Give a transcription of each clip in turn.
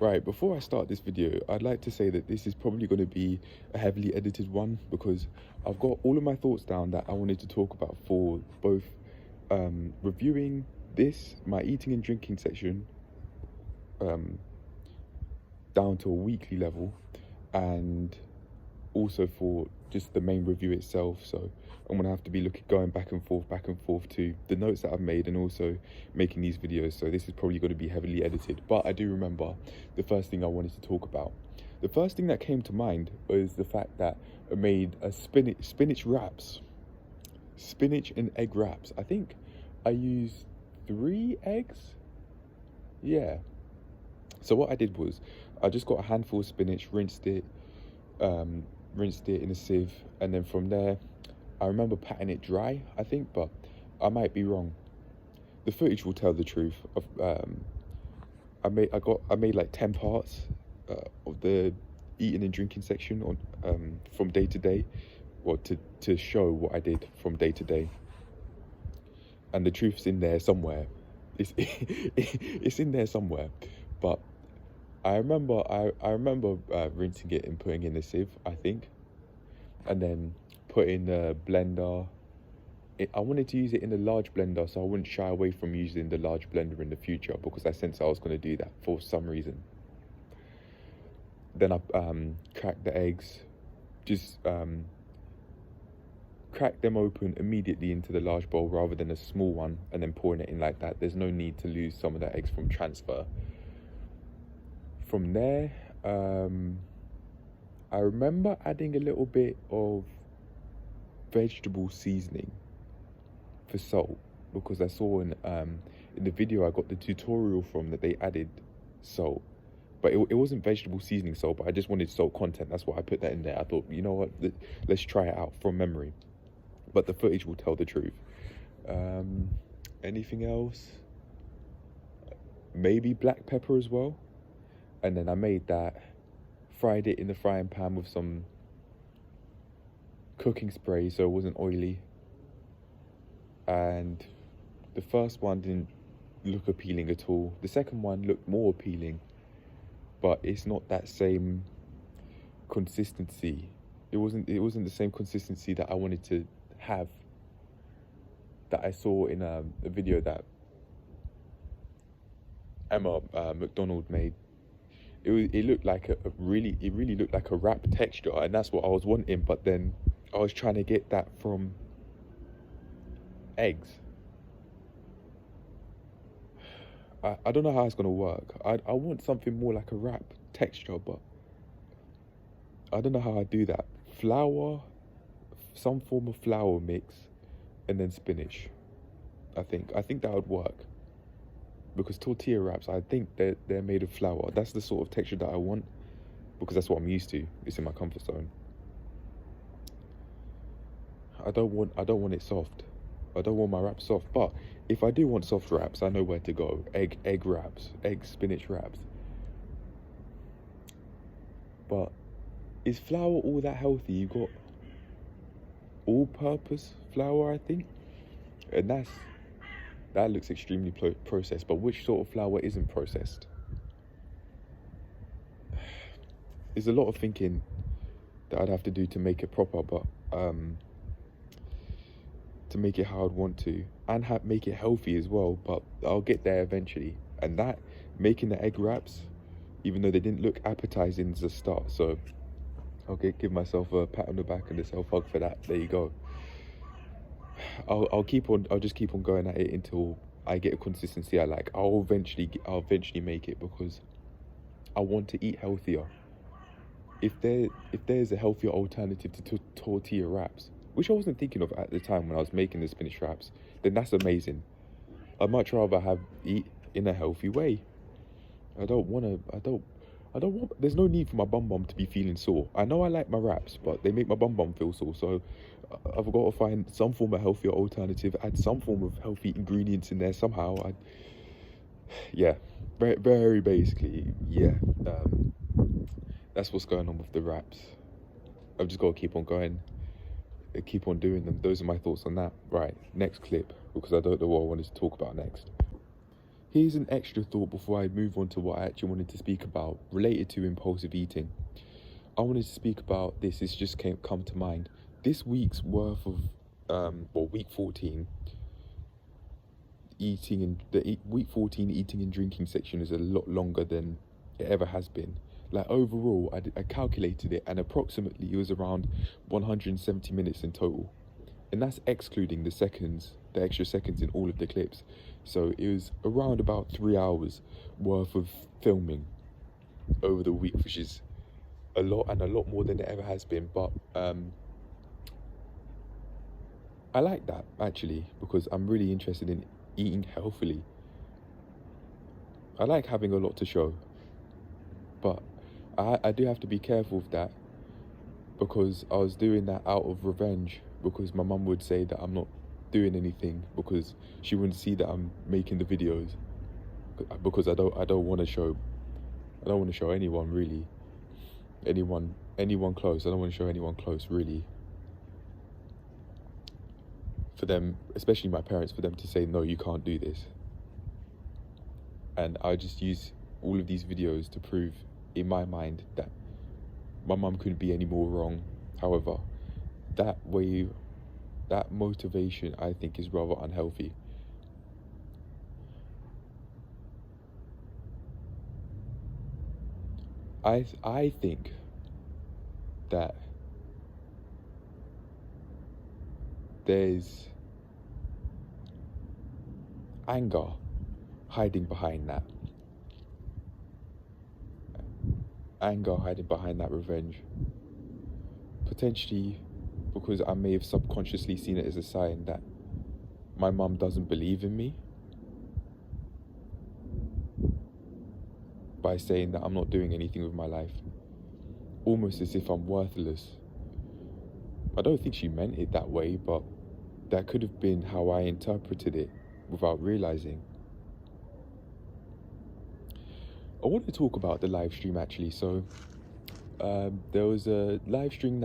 Right, before I start this video, I'd like to say that this is probably going to be a heavily edited one because I've got all of my thoughts down that I wanted to talk about for both reviewing this, my eating and drinking section, down to a weekly level, and also for just the main review itself. So I'm gonna have to be going back and forth to the notes that I've made and also making these videos. So this is probably going to be heavily edited, but I do remember the first thing I wanted to talk about. The first thing that came to mind was the fact that I made a spinach wraps, spinach and egg wraps. I think I used 3 eggs. Yeah. So what I did was I just got a handful of spinach, rinsed it in a sieve, and then from there I remember patting it dry, I think, but I might be wrong. The footage will tell the truth. I made like 10 parts of the eating and drinking section on from day to day, or to show what I did from day to day. And the truth's in there somewhere. It's in there somewhere, but I remember rinsing it and putting in the sieve, I think, and then put in the blender. I wanted to use it in a large blender, so I wouldn't shy away from using the large blender in the future because I sensed I was going to do that for some reason. Then I cracked the eggs, just crack them open immediately into the large bowl rather than a small one and then pouring it in like that. There's no need to lose some of the eggs from transfer. From there, I remember adding a little bit of vegetable seasoning for salt because I saw in the video I got the tutorial from that they added salt, but it wasn't vegetable seasoning salt, but I just wanted salt content. That's why I put that in there. I thought, you know what, let's try it out from memory, but the footage will tell the truth. Anything else? Maybe black pepper as well. And then I made that, fried it in the frying pan with some cooking spray so it wasn't oily. And the first one didn't look appealing at all. The second one looked more appealing, but it's not that same consistency. It wasn't the same consistency that I wanted to have, that I saw in a video that Emma McDonald made. It looked like it really looked like a wrap texture, and that's what I was wanting, but then I was trying to get that from eggs. I don't know how it's gonna work. I want something more like a wrap texture, but I don't know how I do that. Flour, some form of flour mix, and then spinach. I think that would work. Because tortilla wraps, I think they're made of flour. That's the sort of texture that I want, because that's what I'm used to. It's in my comfort zone. I don't want it soft. I don't want my wraps soft. But if I do want soft wraps, I know where to go. Egg wraps, egg spinach wraps. But is flour all that healthy? You got all-purpose flour, I think, and that looks extremely processed. But which sort of flour isn't processed? There's a lot of thinking that I'd have to do to make it proper, but to make it how I'd want to, and make it healthy as well. But I'll get there eventually. And that, making the egg wraps, even though they didn't look appetizing as a start, so I'll give myself a pat on the back and a self hug for that. There you go. I'll just keep on going at it until I get a consistency I like. I'll eventually make it, because I want to eat healthier. If there's a healthier alternative to tortilla wraps, which I wasn't thinking of at the time when I was making the spinach wraps, then that's amazing. I'd much rather eat in a healthy way. There's no need for my bum to be feeling sore. I know I like my wraps, but they make my bum feel sore, so I've got to find some form of healthier alternative, add some form of healthy ingredients in there somehow. Yeah, very, very basically, yeah. That's what's going on with the wraps. I've just got to keep on going, keep on doing them. Those are my thoughts on that. Right, next clip, because I don't know what I wanted to talk about next. Here's an extra thought before I move on to what I actually wanted to speak about, related to impulsive eating. I wanted to speak about this. This just come to mind. This week's worth of, week 14, week 14 eating and drinking section is a lot longer than it ever has been. Like overall, I calculated it, and approximately it was around 170 minutes in total, and that's excluding the extra seconds in all of the clips. So it was around about 3 hours worth of filming over the week, which is a lot, and a lot more than it ever has been. But I like that actually, because I'm really interested in eating healthily. I like having a lot to show, but I do have to be careful with that, because I was doing that out of revenge, because my mum would say that I'm not doing anything, because she wouldn't see that I'm making the videos, because I don't want to show anyone really, anyone close. I don't want to show anyone close really, for them, especially my parents, for them to say, no, you can't do this. And I just use all of these videos to prove in my mind that my mum couldn't be any more wrong. However, that motivation, I think, is rather unhealthy. I think that there's anger hiding behind that. Anger hiding behind that revenge. Potentially because I may have subconsciously seen it as a sign that my mum doesn't believe in me, by saying that I'm not doing anything with my life, almost as if I'm worthless. I don't think she meant it that way, but that could have been how I interpreted it without realizing. I want to talk about the live stream actually. So there was a live stream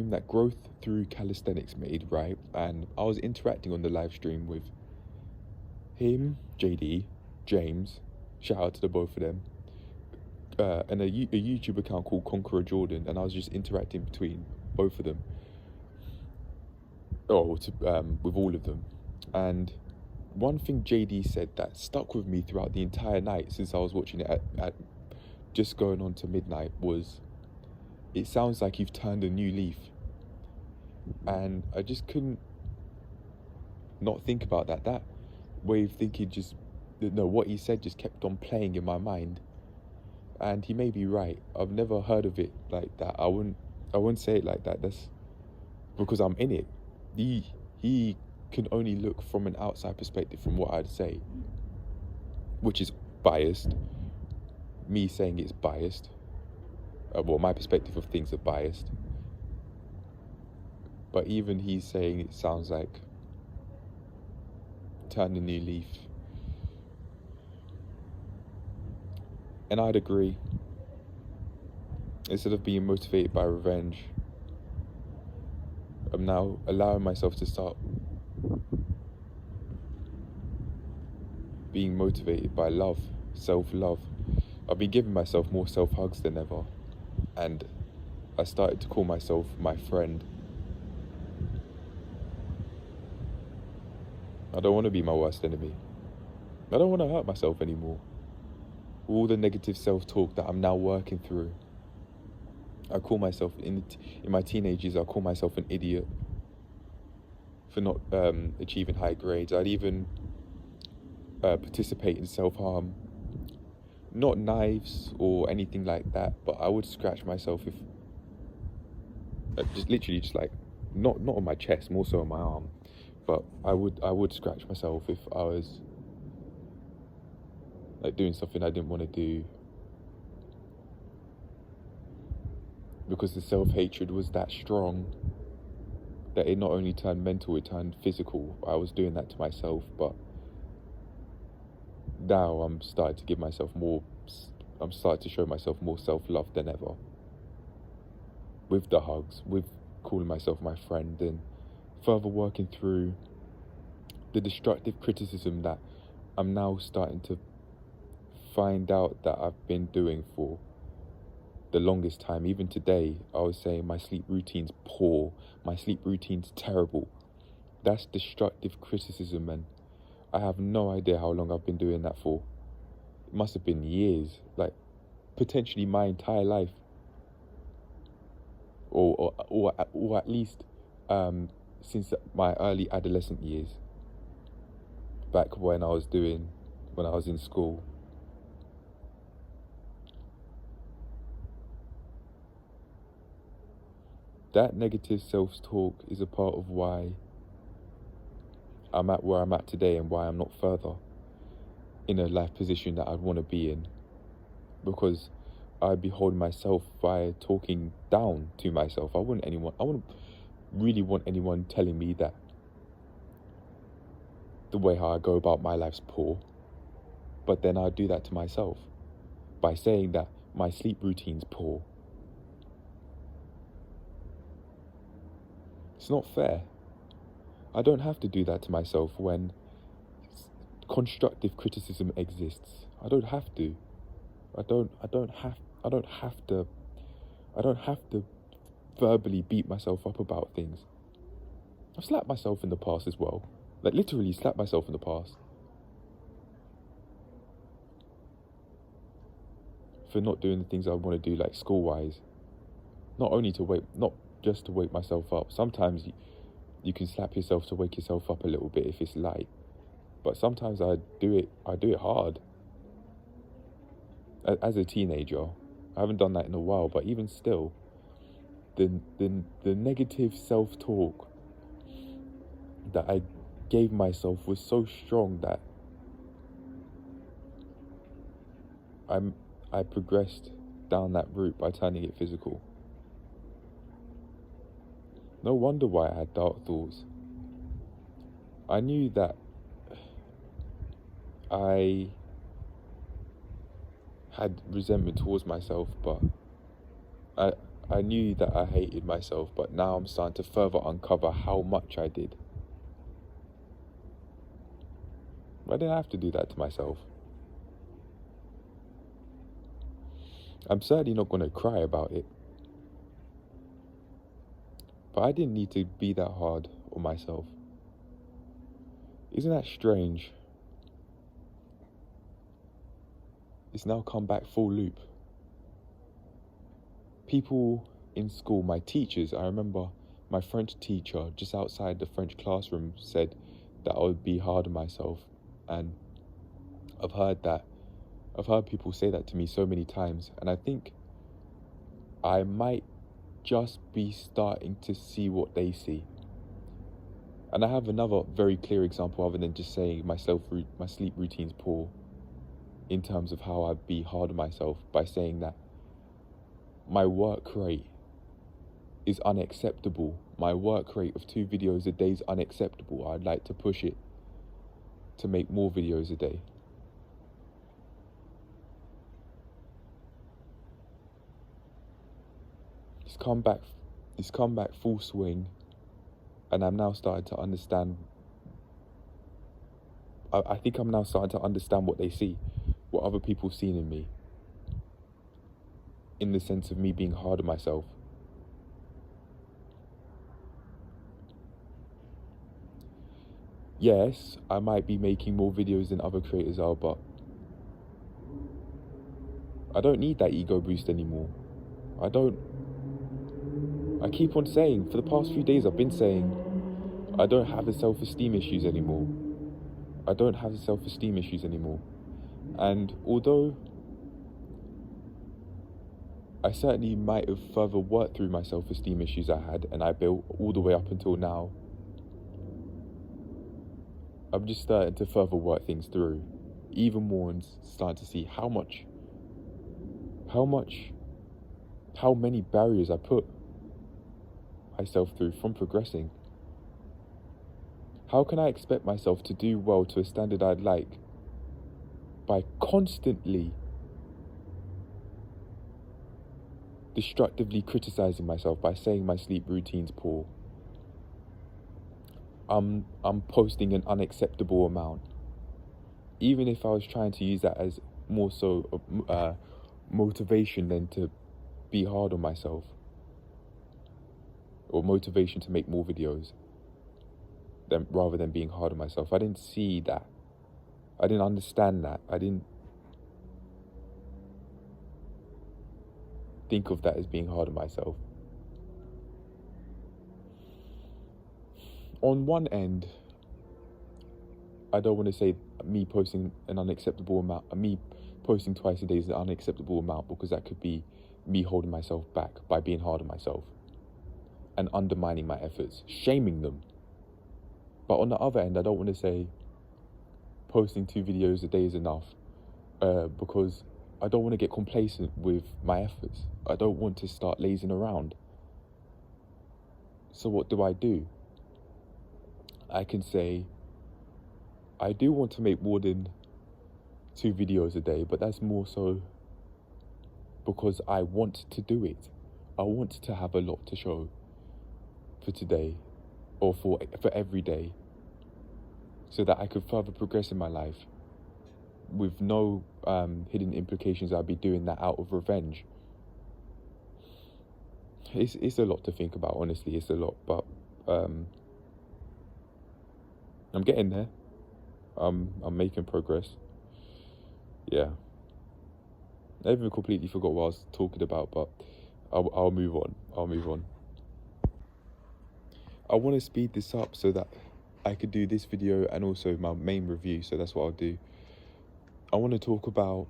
that Growth Through Calisthenics made, right? And I was interacting on the live stream with him, JD, James, shout out to the both of them, and a YouTube account called Conqueror Jordan, and I was just interacting between both of them, with all of them. And one thing JD said that stuck with me throughout the entire night, since I was watching it at just going on to midnight, was, it sounds like you've turned a new leaf. And I just couldn't not think about that. That way of thinking what he said just kept on playing in my mind. And he may be right. I've never heard of it like that. I wouldn't say it like that. That's because I'm in it. He can only look from an outside perspective from what I'd say, which is biased. Me saying it's biased. My perspective of things are biased. But even he's saying it sounds like turn a new leaf. And I'd agree. Instead of being motivated by revenge, I'm now allowing myself to start being motivated by love, self-love. I've been giving myself more self-hugs than ever, and I started to call myself my friend. I don't want to be my worst enemy. I don't want to hurt myself anymore. All the negative self-talk that I'm now working through. I call myself, in my teenage years, I call myself an idiot for not achieving high grades. I'd even participate in self-harm. Not knives or anything like that, but I would scratch myself if, not on my chest, more so on my arm. But I would scratch myself if I was like doing something I didn't want to do, because the self-hatred was that strong that it not only turned mental, it turned physical. I was doing that to myself, but now I'm starting to show myself more self-love than ever, with the hugs, with calling myself my friend, and further working through the destructive criticism that I'm now starting to find out that I've been doing for the longest time. Even today, I was saying my sleep routine's poor, my sleep routine's terrible. That's destructive criticism, and I have no idea how long I've been doing that for. It must have been years, like potentially my entire life, or at least since my early adolescent years, back when I was in school. That negative self-talk is a part of why I'm at where I'm at today and why I'm not further in a life position that I'd want to be in, because I behold myself by talking down to myself. I wouldn't really want anyone telling me that the way how I go about my life's poor, but then I do that to myself by saying that my sleep routine's poor. It's not fair. I don't have to do that to myself when constructive criticism exists. I don't have to. I don't have to verbally beat myself up about things. I've slapped myself in the past as well. Like literally slapped myself in the past for not doing the things I want to do, like school-wise. Not just to wake myself up. Sometimes you can slap yourself to wake yourself up a little bit if it's light. But sometimes I do it hard. As a teenager, I haven't done that in a while, but even still, the negative self-talk that I gave myself was so strong that I progressed down that route by turning it physical. No wonder why I had dark thoughts. I knew that I had resentment towards myself, but I knew that I hated myself, but now I'm starting to further uncover how much I did. I didn't have to do that to myself. I'm certainly not going to cry about it. But I didn't need to be that hard on myself. Isn't that strange? It's now come back full loop. People in school, my teachers, I remember my French teacher just outside the French classroom said that I would be hard on myself. And I've heard people say that to me so many times, and I think I might just be starting to see what they see. And I have another very clear example other than just saying my sleep routine's poor in terms of how I'd be hard on myself, by saying that my work rate is unacceptable. My work rate of 2 videos a day is unacceptable. I'd like to push it to make more videos a day. It's come back full swing, and I'm now starting to understand. I think I'm now starting to understand what they see, what other people seen in me, in the sense of me being hard on myself. Yes, I might be making more videos than other creators are, but I don't need that ego boost anymore. I keep on saying, for the past few days I've been saying, I don't have the self-esteem issues anymore. And although I certainly might have further worked through my self-esteem issues I had, and I built all the way up until now, I'm just starting to further work things through even more, and starting to see how many barriers I put myself through from progressing. How can I expect myself to do well to a standard I'd like by constantly destructively criticizing myself, by saying my sleep routine's poor? I'm posting an unacceptable amount, even if I was trying to use that as more so motivation than to be hard on myself, or motivation to make more videos, rather than being hard on myself. I didn't see that. I didn't understand that. I didn't think of that as being hard on myself. On one end, I don't want to say me posting twice a day is an unacceptable amount, because that could be me holding myself back by being hard on myself and undermining my efforts, shaming them. But on the other end, I don't want to say posting 2 videos a day is enough, because I don't want to get complacent with my efforts. I don't want to start lazing around. So what do? I can say I do want to make more than 2 videos a day, but that's more so because I want to do it. I want to have a lot to show for today, or for every day, so that I could further progress in my life with no hidden implications. I'd be doing that out of revenge. It's a lot to think about, honestly. It's a lot, but I'm getting there. I'm making progress. Yeah. I even completely forgot what I was talking about, but I'll move on. I want to speed this up so that I could do this video and also my main review, so that's what I'll do. I want to talk about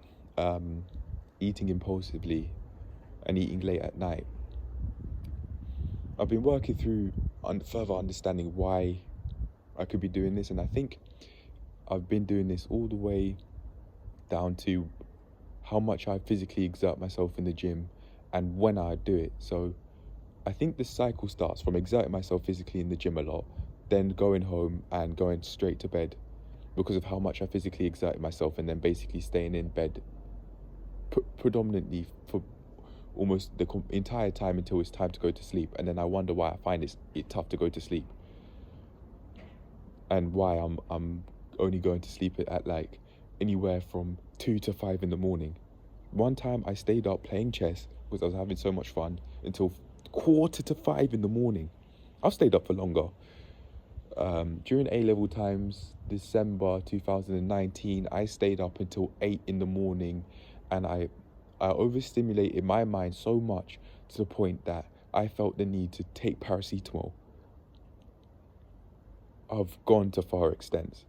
eating impulsively and eating late at night. I've been working through further understanding why I could be doing this, and I think I've been doing this all the way down to how much I physically exert myself in the gym and when I do it. So I think the cycle starts from exerting myself physically in the gym a lot, then going home and going straight to bed because of how much I physically exerted myself, and then basically staying in bed predominantly for almost the entire time until it's time to go to sleep. And then I wonder why I find it tough to go to sleep, and why I'm only going to sleep at like anywhere from 2 to 5 in the morning. One time I stayed up playing chess because I was having so much fun until 4:45 in the morning. I've stayed up for longer. During A-level times, December 2019, I stayed up until 8 in the morning, and I overstimulated my mind so much to the point that I felt the need to take paracetamol. I've gone to far extents.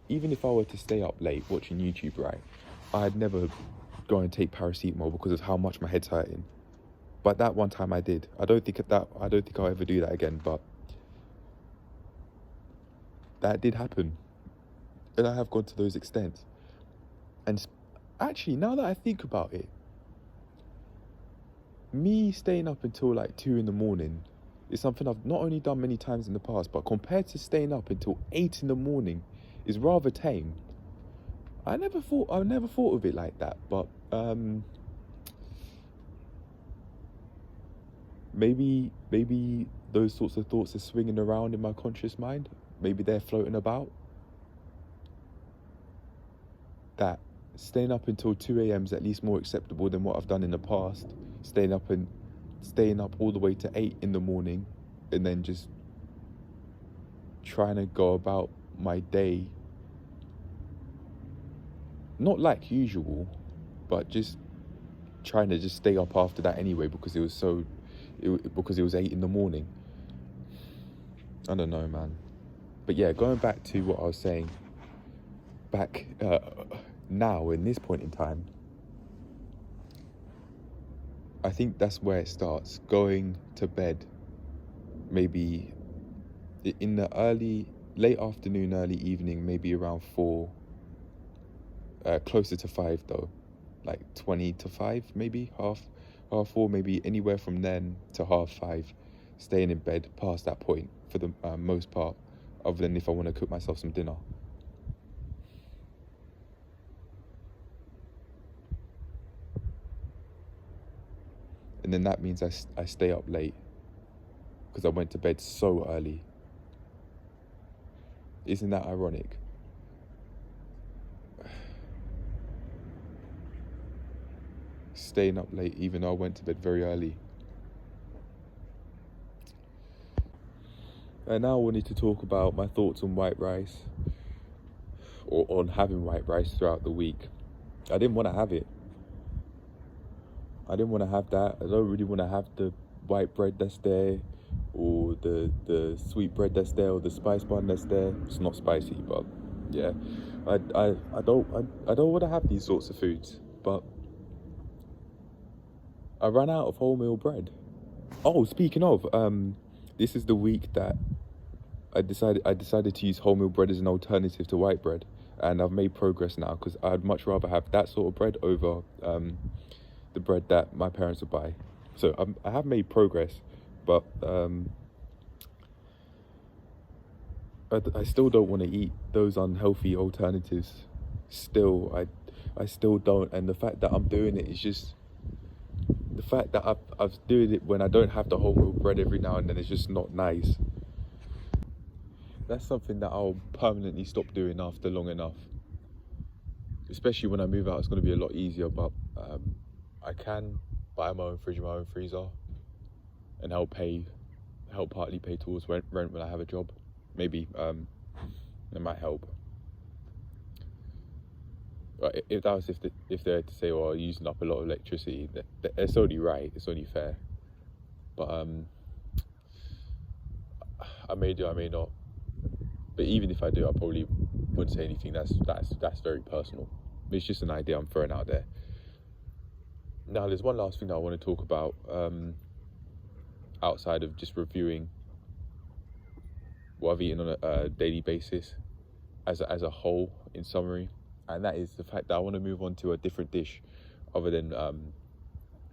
Even if I were to stay up late watching YouTube, right, I'd never go and take paracetamol because of how much my head's hurting. But that one time I did. I don't think I'll ever do that again, but that did happen. And I have gone to those extents. And actually, now that I think about it, me staying up until like 2 in the morning is something I've not only done many times in the past, but compared to staying up until 8 in the morning is rather tame. I never thought of it like that, but maybe those sorts of thoughts are swinging around in my conscious mind. Maybe they're floating about. That staying up until 2 a.m. is at least more acceptable than what I've done in the past. Staying up all the way to 8 in the morning, and then just trying to go about my day not like usual, but just trying to just stay up after that anyway because it was 8 in the morning. I don't know, man. But yeah, going back to what I was saying, back now in this point in time, I think that's where it starts. Going to bed maybe in the late afternoon, early evening, maybe around 4, closer to 5 though, like 20 to 5, maybe half 4, maybe anywhere from then to half 5, staying in bed past that point for the most part, other than if I want to cook myself some dinner. And then that means I stay up late because I went to bed so early. Isn't that ironic? Staying up late even though I went to bed very early. And now I wanted to talk about my thoughts on white rice, or on having white rice throughout the week. I didn't want to have it. I didn't want to have that. I don't really want to have the white bread that's there, or the sweet bread that's there, or the spice bun that's there. It's not spicy, but yeah, I don't want to have these sorts of foods. But I ran out of wholemeal bread. Oh, speaking of, this is the week that I decided to use wholemeal bread as an alternative to white bread, and I've made progress now, because I'd much rather have that sort of bread over the bread that my parents would buy. So I have made progress, but I still don't want to eat those unhealthy alternatives. Still, I still don't, and the fact that I'm doing it is just, the fact that I've doing it when I don't have the wholemeal bread every now and then is just not nice. That's something that I'll permanently stop doing after long enough. Especially when I move out, it's going to be a lot easier, but I can buy my own fridge, my own freezer, and help partly pay towards rent when I have a job. Maybe it might help. If that was if they had to say, "Oh, you're using up a lot of electricity," it's only right. It's only fair. But I may do, I may not. But even if I do, I probably wouldn't say anything. That's very personal. It's just an idea I'm throwing out there. Now, there's one last thing that I want to talk about, outside of just reviewing what I've eaten on a daily basis, as a whole, in summary, and that is the fact that I want to move on to a different dish, other than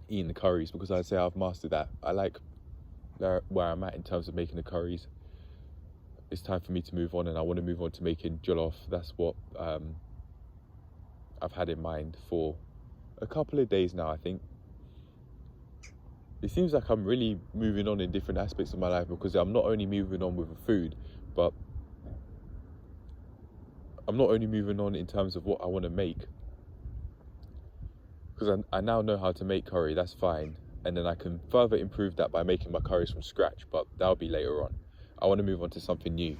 eating the curries, because I'd say I've mastered that. I like where I'm at in terms of making the curries. It's time for me to move on, and I want to move on to making jollof. That's what I've had in mind for a couple of days now, I think. It seems like I'm really moving on in different aspects of my life, because I'm not only moving on with the food, but I'm not only moving on in terms of what I want to make. Because I now know how to make curry, that's fine. And then I can further improve that by making my curries from scratch, but that'll be later on. I want to move on to something new.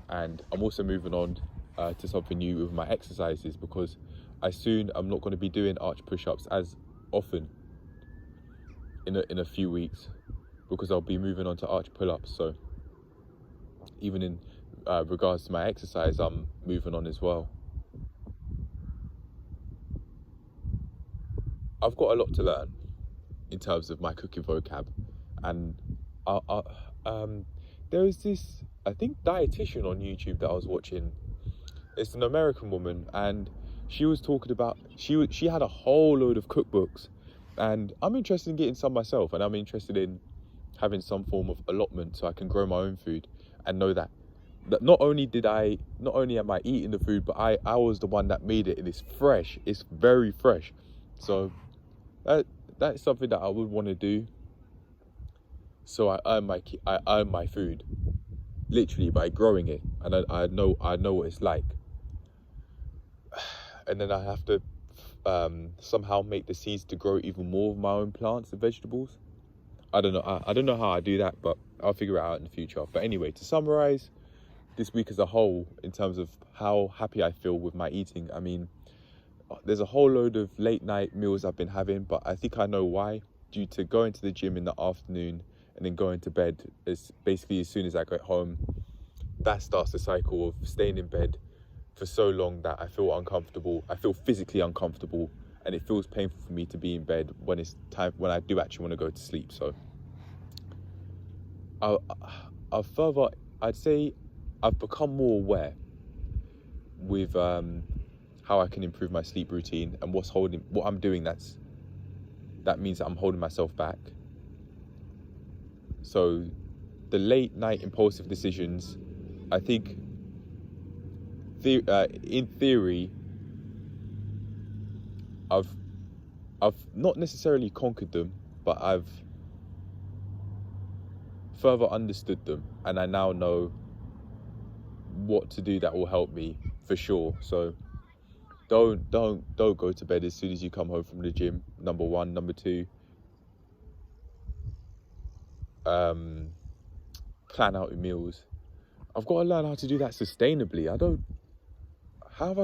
And I'm also moving on to something new with my exercises, because I'm not going to be doing arch push-ups as often in a few weeks, because I'll be moving on to arch pull-ups. So even in regards to my exercise, I'm moving on as well. I've got a lot to learn in terms of my cooking vocab, and there was this, I think, dietitian on YouTube that I was watching. It's an American woman, and she was talking about, she had a whole load of cookbooks, and I'm interested in getting some myself, and I'm interested in having some form of allotment so I can grow my own food, and know that not only am I eating the food, but I was the one that made it, and it's fresh. It's very fresh. So that's something that I would want to do, so I earn my food, literally, by growing it, and I know what it's like. And then I have to somehow make the seeds to grow even more of my own plants and vegetables. I don't know how I do that, but I'll figure it out in the future. But anyway, to summarize this week as a whole, in terms of how happy I feel with my eating, I mean, there's a whole load of late night meals I've been having, but I think I know why. Due to going to the gym in the afternoon and then going to bed as soon as I get home. That starts the cycle of staying in bed for so long that I feel uncomfortable. I feel physically uncomfortable, and it feels painful for me to be in bed when it's time, when I do actually want to go to sleep. So I'd say I've become more aware with how I can improve my sleep routine, and what I'm doing that means that I'm holding myself back. So the late night impulsive decisions, I think in theory I've not necessarily conquered them, but I've further understood them, and I now know what to do that will help me for sure. So don't go to bed as soon as you come home from the gym. Number one. Number two, plan out your meals. I've got to learn how to do that sustainably. I have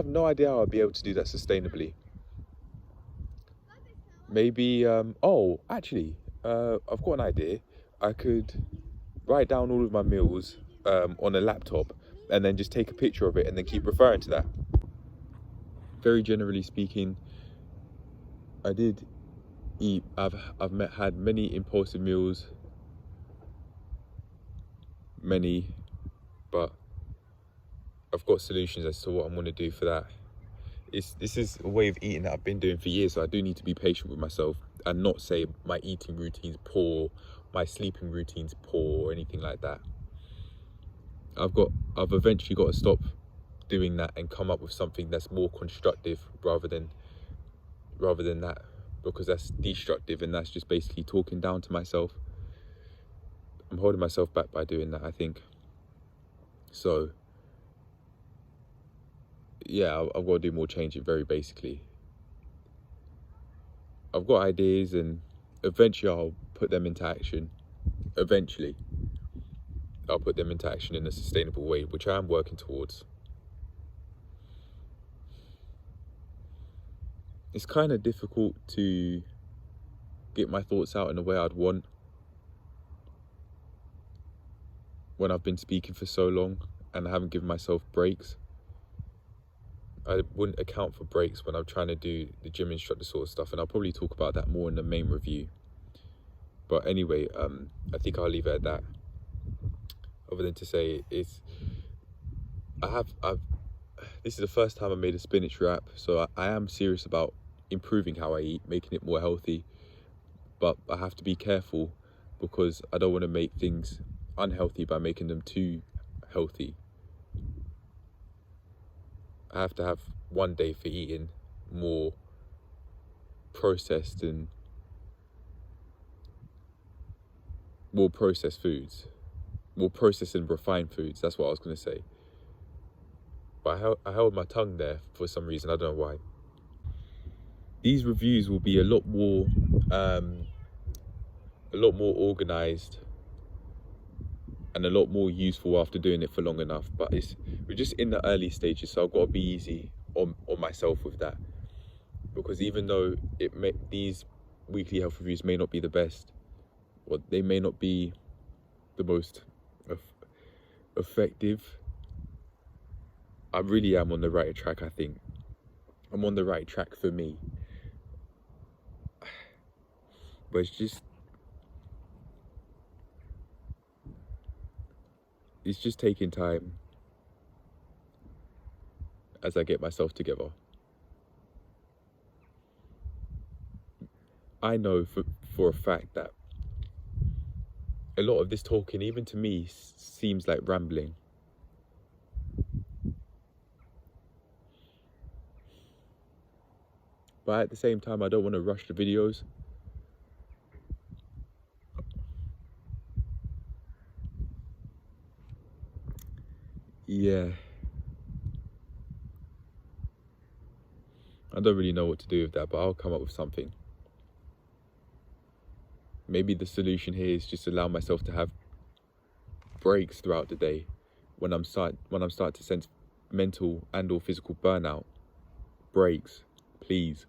no idea how I'll be able to do that sustainably. Maybe, I've got an idea. I could write down all of my meals on a laptop and then just take a picture of it and then keep referring to that. Very generally speaking, I did eat, had many impulsive meals, but I've got solutions as to what I'm going to do for that. This is a way of eating that I've been doing for years, so I do need to be patient with myself and not say my eating routine's poor, my sleeping routine's poor, or anything like that. I've eventually got to stop doing that and come up with something that's more constructive rather than that, because that's destructive and that's just basically talking down to myself. I'm holding myself back by doing that, I think. So yeah, I've got to do more changing, very basically. I've got ideas and eventually I'll put them into action. Eventually, I'll put them into action in a sustainable way, which I am working towards. It's kind of difficult to get my thoughts out in the way I'd want when I've been speaking for so long and I haven't given myself breaks. I wouldn't account for breaks when I'm trying to do the gym instructor sort of stuff, and I'll probably talk about that more in the main review. But anyway, I think I'll leave it at that. Other than to say, this is the first time I made a spinach wrap, so I am serious about improving how I eat, making it more healthy. But I have to be careful because I don't want to make things unhealthy by making them too healthy. I have to have one day for eating more processed foods, more processed and refined foods. That's what I was going to say. But I held my tongue there for some reason. I don't know why. These reviews will be a lot more organized and a lot more useful after doing it for long enough. But we're just in the early stages, so I've got to be easy on myself with that. Because even though these weekly health reviews may not be the best, or they may not be the most effective, I really am on the right track. I think I'm on the right track for me, but it's just taking time as I get myself together. I know for a fact that a lot of this talking, even to me, seems like rambling. But at the same time, I don't want to rush the videos. Yeah. I don't really know what to do with that, but I'll come up with something. Maybe the solution here is just allow myself to have breaks throughout the day when I'm starting to sense mental and or physical burnout. Breaks, please.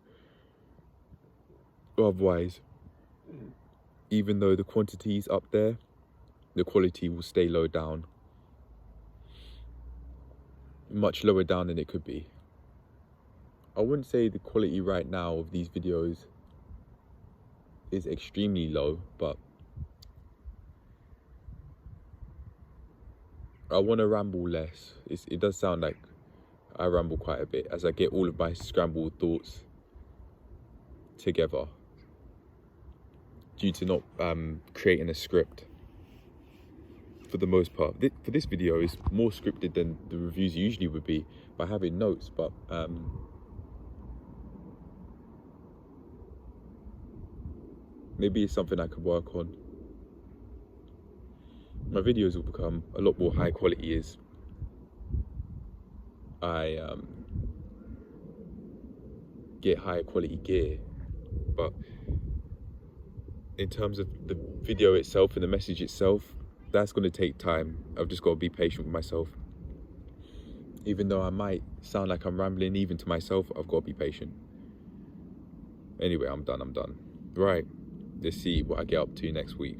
Otherwise, even though the quantity's up there, the quality will stay low down. Much lower down than it could be. I wouldn't say the quality right now of these videos is extremely low, but I want to ramble less. It does sound like I ramble quite a bit as I get all of my scrambled thoughts together due to not creating a script. For the most part, for this video is more scripted than the reviews usually would be by having notes, but maybe it's something I could work on. my videos will become a lot more high quality as I get higher quality gear. But in terms of the video itself and the message itself, that's going to take time. I've just got to be patient with myself. Even though I might sound like I'm rambling even to myself, I've got to be patient. Anyway, I'm done. Right, let's see what I get up to next week.